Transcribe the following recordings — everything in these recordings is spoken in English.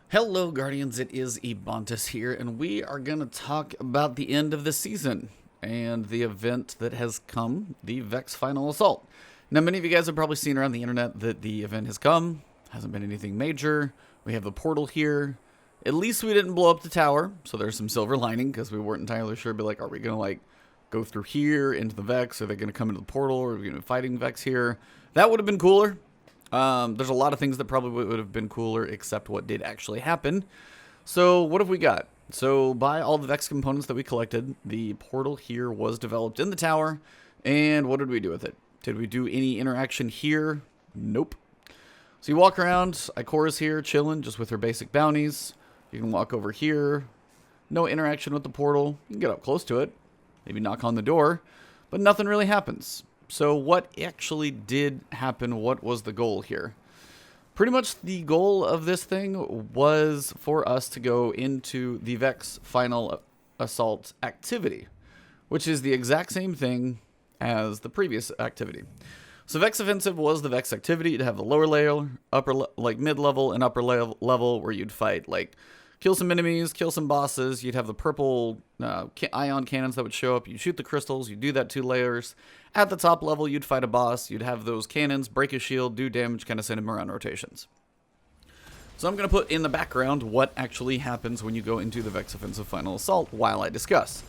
Hello Guardians, it is Ebontis here, and we are going to talk about the end of the season and the event that has come, the Vex Final Assault. Now many of you guys have probably seen around the internet that the event has come, hasn't been anything major. We have the portal here. At least we didn't blow up the tower, so there's some silver lining because we weren't entirely sure, but like, are we going to go through here into the Vex? Are they going to come into the portal? Or are we going to be fighting Vex here? That would have been cooler. There's a lot of things that probably would have been cooler except what did actually happen. So what have we got? So by all the Vex components that we collected, the portal here was developed in the tower. And what did we do with it? Did we do any interaction here? Nope. So you walk around, Ikora's here chilling just with her basic bounties. You can walk over here. No interaction with the portal. You can get up close to it. Maybe knock on the door. But nothing really happens. So what actually did happen? What was the goal here? Pretty much the goal of this thing was for us to go into the Vex Final Assault activity, which is the exact same thing as the previous activity. So Vex Offensive was the Vex activity. You'd have the lower layer, mid-level, and upper level where you'd fight, kill some enemies, kill some bosses. You'd have the purple ion cannons that would show up. You'd shoot the crystals. You'd do that 2 layers. At the top level, you'd fight a boss. You'd have those cannons, break a shield, do damage, kind of send them around rotations. So I'm going to put in the background what actually happens when you go into the Vex Offensive Final Assault while I discuss.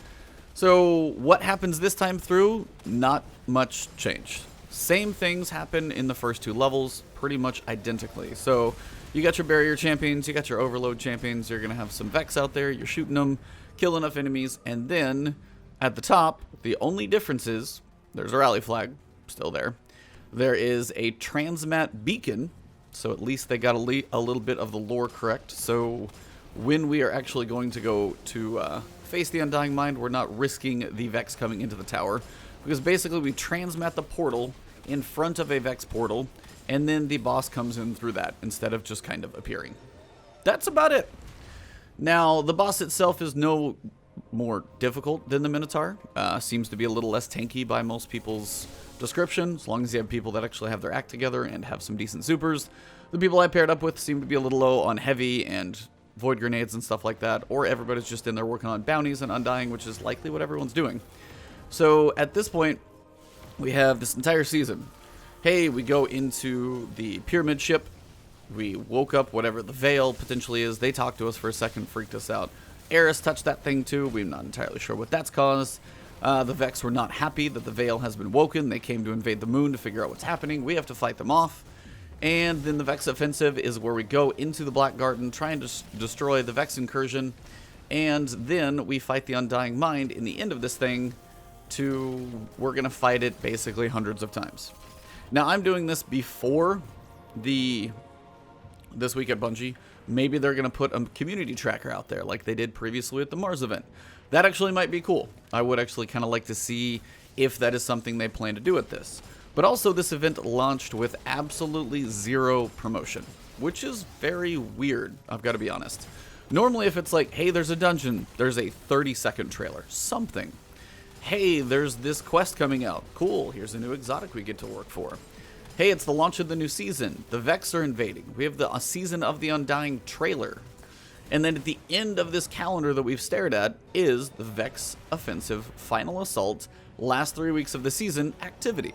So what happens this time through? Not much change. Same things happen in the first 2 levels, pretty much identically. So you got your barrier champions, you got your overload champions, you're going to have some Vex out there, you're shooting them, kill enough enemies, and then at the top, the only difference is, there's a rally flag, still there. There is a transmat beacon, so at least they got a little bit of the lore correct. So when we are actually going to go to face the Undying Mind, we're not risking the Vex coming into the tower, because basically we transmat the portal in front of a Vex portal, and then the boss comes in through that, instead of just kind of appearing. That's about it. Now, the boss itself is no more difficult than the Minotaur. Seems to be a little less tanky by most people's description, as long as you have people that actually have their act together and have some decent supers. The people I paired up with seem to be a little low on heavy and void grenades and stuff like that, or everybody's just in there working on bounties and Undying, which is likely what everyone's doing. So at this point, we have this entire season. Hey, we go into the pyramid ship. We woke up whatever the veil potentially is. They talked to us for a second, freaked us out. Eris touched that thing too. We're not entirely sure what that's caused. The Vex were not happy that the veil has been woken. They came to invade the moon to figure out what's happening. We have to fight them off. And then the Vex Offensive is where we go into the Black Garden, trying to destroy the Vex incursion. And then we fight the Undying Mind in the end of this thing. We're going to fight it basically hundreds of times. Now, I'm doing this before this week at Bungie. Maybe they're going to put a community tracker out there like they did previously at the Mars event. That actually might be cool. I would actually kind of like to see if that is something they plan to do with this. But also, this event launched with absolutely 0 promotion, which is very weird, I've got to be honest. Normally, if it's like, hey, there's a dungeon, there's a 30-second trailer, something. Hey, there's this quest coming out. Cool, here's a new exotic we get to work for. Hey, it's the launch of the new season. The Vex are invading. We have the Season of the Undying trailer. And then at the end of this calendar that we've stared at is the Vex Offensive Final Assault, last 3 weeks of the season activity.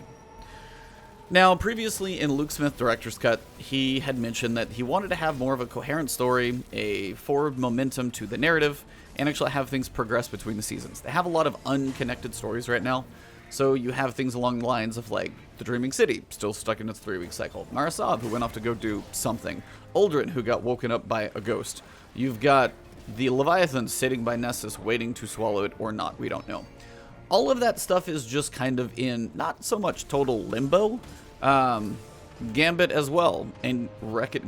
Now, previously in Luke Smith Director's Cut, he had mentioned that he wanted to have more of a coherent story, a forward momentum to the narrative, and actually have things progress between the seasons. They have a lot of unconnected stories right now. So you have things along the lines of the Dreaming City, still stuck in its 3-week cycle. Marasab, who went off to go do something. Uldren, who got woken up by a ghost. You've got the Leviathan sitting by Nessus, waiting to swallow it or not, we don't know. All of that stuff is just kind of in, not so much total limbo. Gambit as well, and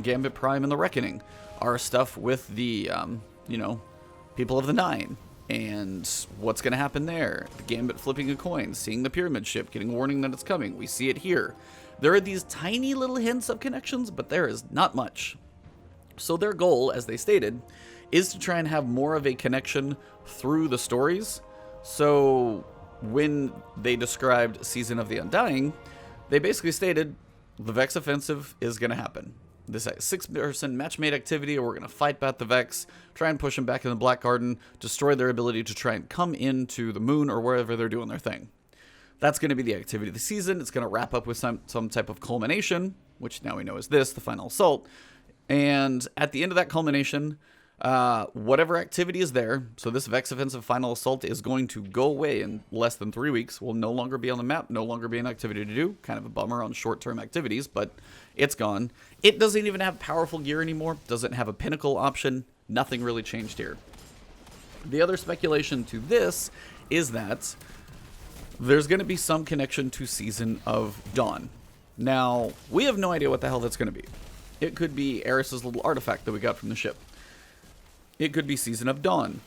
Gambit Prime and the Reckoning are stuff with the, People of the Nine. And what's going to happen there? The Gambit flipping a coin, seeing the pyramid ship, getting warning that it's coming. We see it here. There are these tiny little hints of connections, but there is not much. So their goal, as they stated, is to try and have more of a connection through the stories. So when they described Season of the Undying, they basically stated the Vex Offensive is going to happen. this 6-person match-made activity, we're going to fight back the Vex, try and push them back in the Black Garden, destroy their ability to try and come into the moon or wherever they're doing their thing. That's going to be the activity of the season. It's going to wrap up with some type of culmination, which now we know is this, the Final Assault. And at the end of that culmination, whatever activity is there, so this Vex Offensive Final Assault is going to go away in less than 3 weeks, will no longer be on the map, no longer be an activity to do. Kind of a bummer on short-term activities, but it's gone. It doesn't even have powerful gear anymore, doesn't have a pinnacle option, nothing really changed here. The other speculation to this is that there's going to be some connection to Season of Dawn. Now, we have no idea what the hell that's going to be. It could be Eris's little artifact that we got from the ship. It could be Season of Dawn.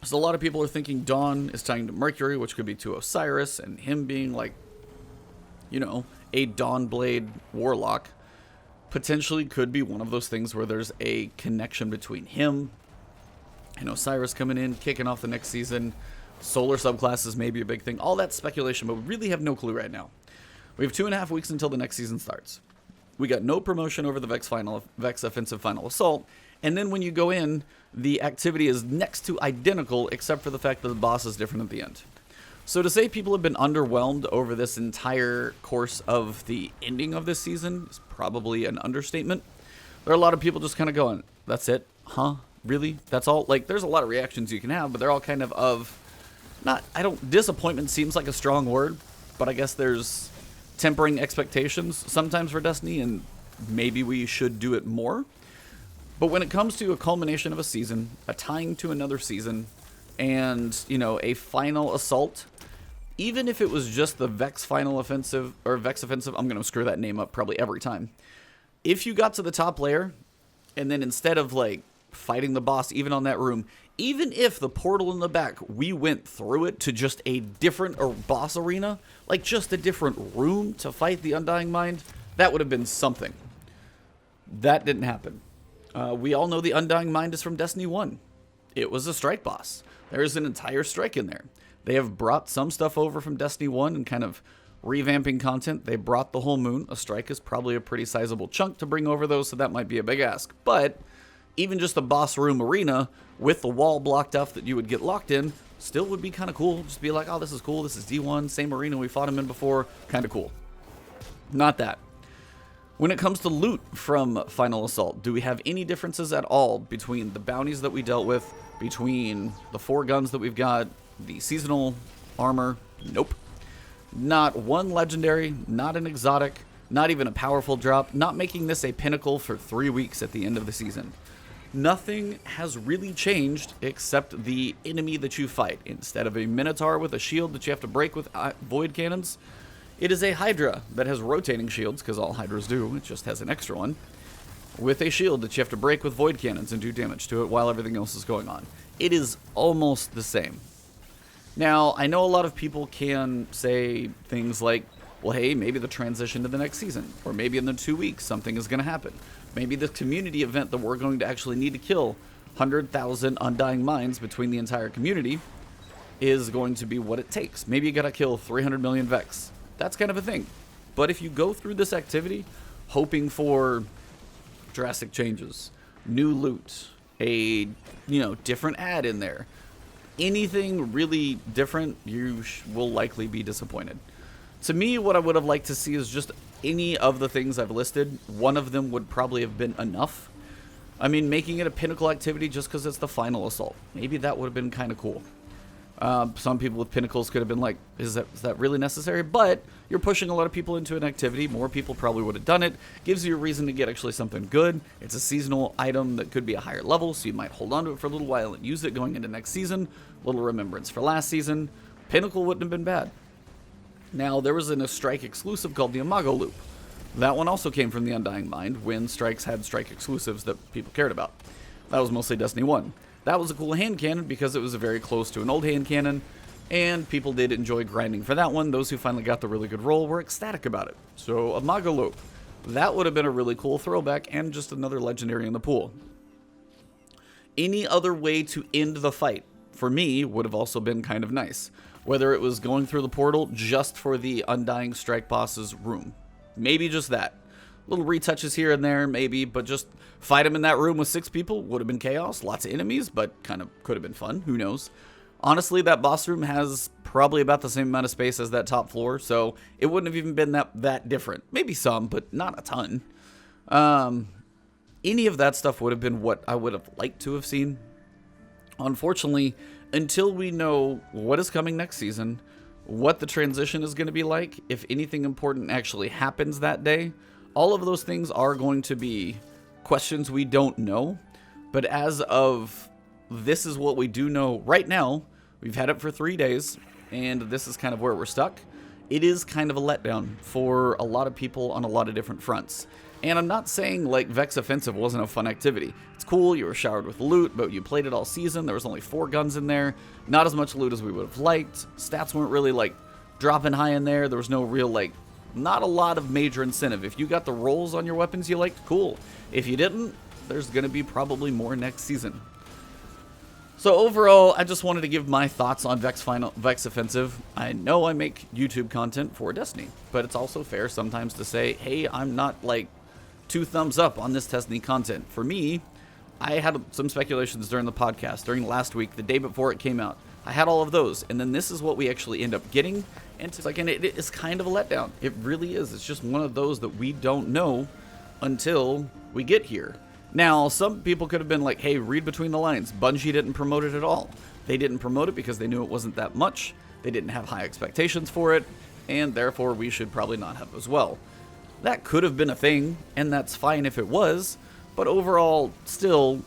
So a lot of people are thinking Dawn is tying to Mercury, which could be to Osiris, and him being like, you know, a Dawnblade Warlock. Potentially could be one of those things where there's a connection between him and Osiris coming in, kicking off the next season. Solar subclasses may be a big thing. All that speculation, but we really have no clue right now. We have 2.5 weeks until the next season starts. We got no promotion over the Vex Offensive Final Assault. And then when you go in, the activity is next to identical, except for the fact that the boss is different at the end. So to say people have been underwhelmed over this entire course of the ending of this season is probably an understatement. There are a lot of people just kind of going, that's it? Huh? Really? That's all? Like, there's a lot of reactions you can have, but they're all kind of disappointment seems like a strong word, but I guess there's tempering expectations sometimes for Destiny, and maybe we should do it more. But when it comes to a culmination of a season, a tying to another season, and, you know, a final assault, even if it was just the Vex Final Offensive, or Vex Offensive, I'm going to screw that name up probably every time. If you got to the top layer, and then instead of, like, fighting the boss even on that room, even if the portal in the back, we went through it to just a different boss arena, like just a different room to fight the Undying Mind, that would have been something. That didn't happen. We all know the Undying Mind is from Destiny 1. It was a strike boss. There's an entire strike in there. They have brought some stuff over from Destiny 1 and kind of revamping content. They brought the whole moon. A strike is probably a pretty sizable chunk to bring over those, so that might be a big ask. But even just a boss room arena with the wall blocked off that you would get locked in still would be kind of cool. Just be like, oh, this is cool. This is D1, same arena we fought him in before. Kind of cool. Not that. When it comes to loot from Final Assault, do we have any differences at all between the bounties that we dealt with, between the 4 guns that we've got, the seasonal armor? Nope. Not one legendary, not an exotic, not even a powerful drop, not making this a pinnacle for 3 weeks at the end of the season. Nothing has really changed except the enemy that you fight. Instead of a Minotaur with a shield that you have to break with void cannons, it is a Hydra that has rotating shields, because all Hydras do, it just has an extra one, with a shield that you have to break with void cannons and do damage to it while everything else is going on. It is almost the same. Now, I know a lot of people can say things like, well, hey, maybe the transition to the next season, or maybe in the 2 weeks something is going to happen. Maybe the community event that we're going to actually need to kill 100,000 Undying Minds between the entire community is going to be what it takes. Maybe you got to kill 300 million Vex. That's kind of a thing. But if you go through this activity hoping for drastic changes, new loot, a, different ad in there, anything really different, you will likely be disappointed. To me, what I would have liked to see is just any of the things I've listed. One of them would probably have been enough. I mean, making it a pinnacle activity just because it's the Final Assault. Maybe that would have been kind of cool. Some people with pinnacles could have been like, is that really necessary? But you're pushing a lot of people into an activity. More people probably would have done it. Gives you a reason to get actually something good. It's a seasonal item that could be a higher level, so you might hold on to it for a little while and use it going into next season. Little remembrance for last season. Pinnacle wouldn't have been bad. Now, there was a strike exclusive called the Imago Loop. That one also came from the Undying Mind when strikes had strike exclusives that people cared about. That was mostly Destiny 1. That was a cool hand cannon because it was very close to an old hand cannon, and people did enjoy grinding for that one. Those who finally got the really good roll were ecstatic about it. So, Imago Loop. That would have been a really cool throwback and just another legendary in the pool. Any other way to end the fight, for me, would have also been kind of nice. Whether it was going through the portal just for the Undying Strike Boss's room. Maybe just that. Little retouches here and there, maybe, but just fight him in that room with 6 people would have been chaos. Lots of enemies, but kind of could have been fun. Who knows? Honestly, that boss room has probably about the same amount of space as that top floor, so it wouldn't have even been that different. Maybe some, but not a ton. Any of that stuff would have been what I would have liked to have seen. Unfortunately, until we know what is coming next season, what the transition is going to be like, if anything important actually happens that day, all of those things are going to be questions we don't know. But as of this is what we do know right now, we've had it for 3 days, and this is kind of where we're stuck. It is kind of a letdown for a lot of people on a lot of different fronts. And I'm not saying like Vex Offensive wasn't a fun activity. It's cool, you were showered with loot, but you played it all season. There was only 4 guns in there. Not as much loot as we would have liked. Stats weren't really like dropping high in there. There was no real like, not a lot of major incentive. If you got the rolls on your weapons you liked, cool. If you didn't, there's going to be probably more next season. So overall, I just wanted to give my thoughts on Vex Offensive. I know I make YouTube content for Destiny, but it's also fair sometimes to say, hey, I'm not like 2 thumbs up on this Destiny content. For me, I had some speculations during the podcast, during last week, the day before it came out. I had all of those, and then this is what we actually end up getting, and it's like, and it is kind of a letdown. It really is. It's just one of those that we don't know until we get here. Now, some people could have been like, hey, read between the lines. Bungie didn't promote it at all. They didn't promote it because they knew it wasn't that much. They didn't have high expectations for it, and therefore we should probably not have as well. That could have been a thing, and that's fine if it was, but overall, still,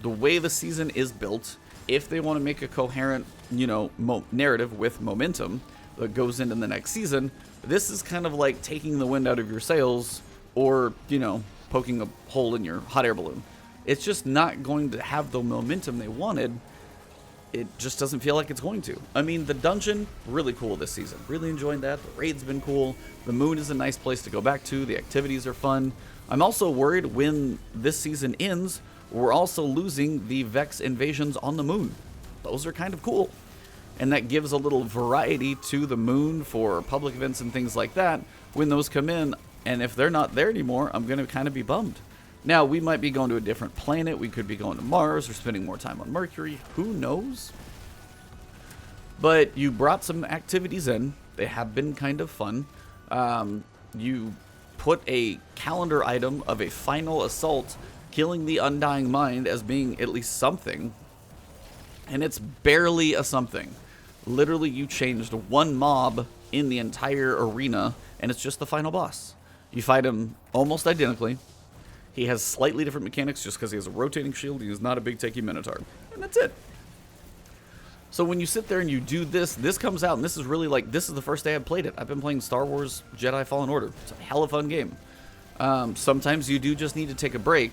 the way the season is built, if they want to make a coherent, narrative with momentum that goes into the next season, this is kind of like taking the wind out of your sails or, poking a hole in your hot air balloon. It's just not going to have the momentum they wanted. It just doesn't feel like it's going to. I mean, the dungeon, really cool this season. Really enjoying that. The raid's been cool. The moon is a nice place to go back to. The activities are fun. I'm also worried when this season ends, we're also losing the Vex invasions on the moon. Those are kind of cool. And that gives a little variety to the moon for public events and things like that when those come in. And if they're not there anymore, I'm going to kind of be bummed. Now, we might be going to a different planet. We could be going to Mars or spending more time on Mercury. Who knows? But you brought some activities in. They have been kind of fun. You put a calendar item of a final assault killing the Undying Mind as being at least something. And it's barely a something. Literally, you changed one mob in the entire arena, and it's just the final boss. You fight him almost identically. He has slightly different mechanics just because he has a rotating shield. He is not a big techie Minotaur. And that's it. So when you sit there and you do this, this comes out, and this is really like, this is the first day I've played it. I've been playing Star Wars Jedi Fallen Order. It's a hell of a fun game. Sometimes you do just need to take a break,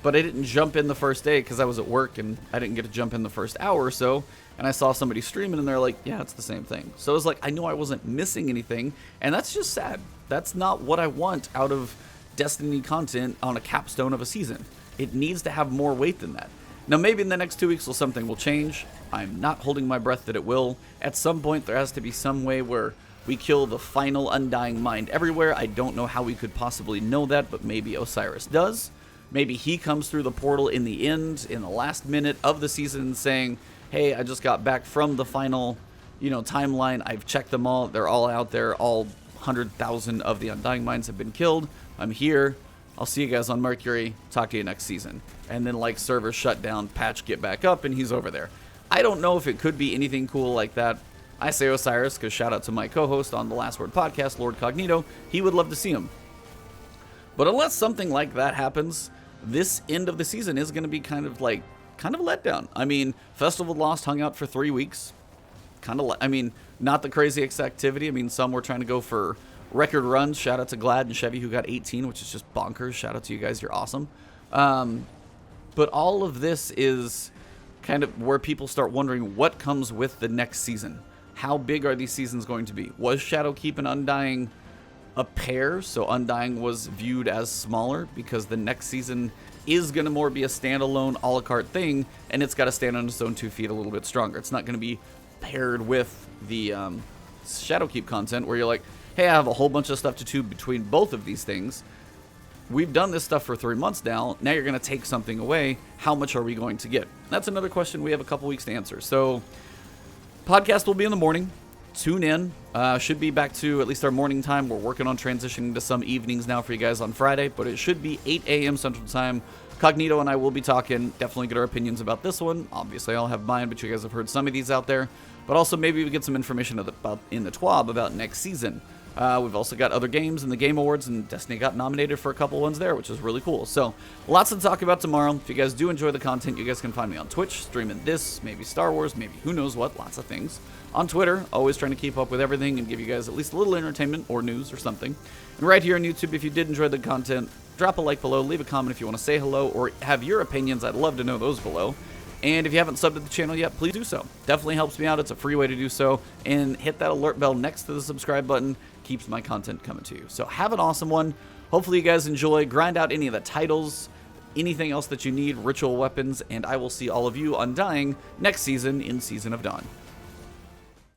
but I didn't jump in the first day because I was at work, and I didn't get to jump in the first hour or so, and I saw somebody streaming, and they're like, yeah, it's the same thing. So it was like, I knew I wasn't missing anything, and that's just sad. That's not what I want out of Destiny content on a capstone of a season. It needs to have more weight than that. Now, maybe in the next 2 weeks something will change. I'm not holding my breath that it will. At some point, there has to be some way where we kill the final Undying Mind everywhere. I don't know how we could possibly know that, but maybe Osiris does. Maybe he comes through the portal in the end, in the last minute of the season, saying, hey, I just got back from the final, timeline. I've checked them all. They're all out there. All 100,000 of the Undying Minds have been killed. I'm here. I'll see you guys on Mercury. Talk to you next season. And then, like, servers shut down, patch, get back up, and he's over there. I don't know if it could be anything cool like that. I say Osiris because shout out to my co-host on the Last Word podcast, Lord Cognito. He would love to see him. But unless something like that happens, this end of the season is going to be kind of a letdown. I mean, Festival of the Lost hung out for 3 weeks. Not the craziest activity. I mean, some were trying to go for record runs. Shout out to Glad and Chevy who got 18, which is just bonkers. Shout out to you guys. You're awesome. But all of this is kind of where people start wondering what comes with the next season. How big are these seasons going to be? Was Shadowkeep and Undying a pair? So Undying was viewed as smaller because the next season is going to more be a standalone a la carte thing, and it's got to stand on its own 2 feet a little bit stronger. It's not going to be paired with the Shadowkeep content where you're like, hey, I have a whole bunch of stuff to do between both of these things. we've done this stuff for 3 months now. Now you're going to take something away. How much are we going to get? That's another question we have a couple weeks to answer. So podcast will be in the morning. Tune in. Should be back to at least our morning time. We're working on transitioning to some evenings now for you guys on Friday, but it should be 8 a.m. Central Time. Cognito and I will be talking. Definitely get our opinions about this one. Obviously, I'll have mine, but you guys have heard some of these out there. But also maybe we get some information about in the TWAB about next season. We've also got other games in the Game Awards, and Destiny got nominated for a couple ones there, which is really cool. So, lots to talk about tomorrow. If you guys do enjoy the content, you guys can find me on Twitch, streaming this, maybe Star Wars, maybe who knows what, lots of things. On Twitter, always trying to keep up with everything and give you guys at least a little entertainment or news or something. And right here on YouTube, if you did enjoy the content, drop a like below, leave a comment if you want to say hello or have your opinions. I'd love to know those below. And if you haven't subbed to the channel yet, please do so. Definitely helps me out. It's a free way to do so. And hit that alert bell next to the subscribe button. Keeps my content coming to you. So have an awesome one. Hopefully you guys enjoy. Grind out any of the titles, anything else that you need, ritual weapons, and I will see all of you Undying next season in Season of Dawn.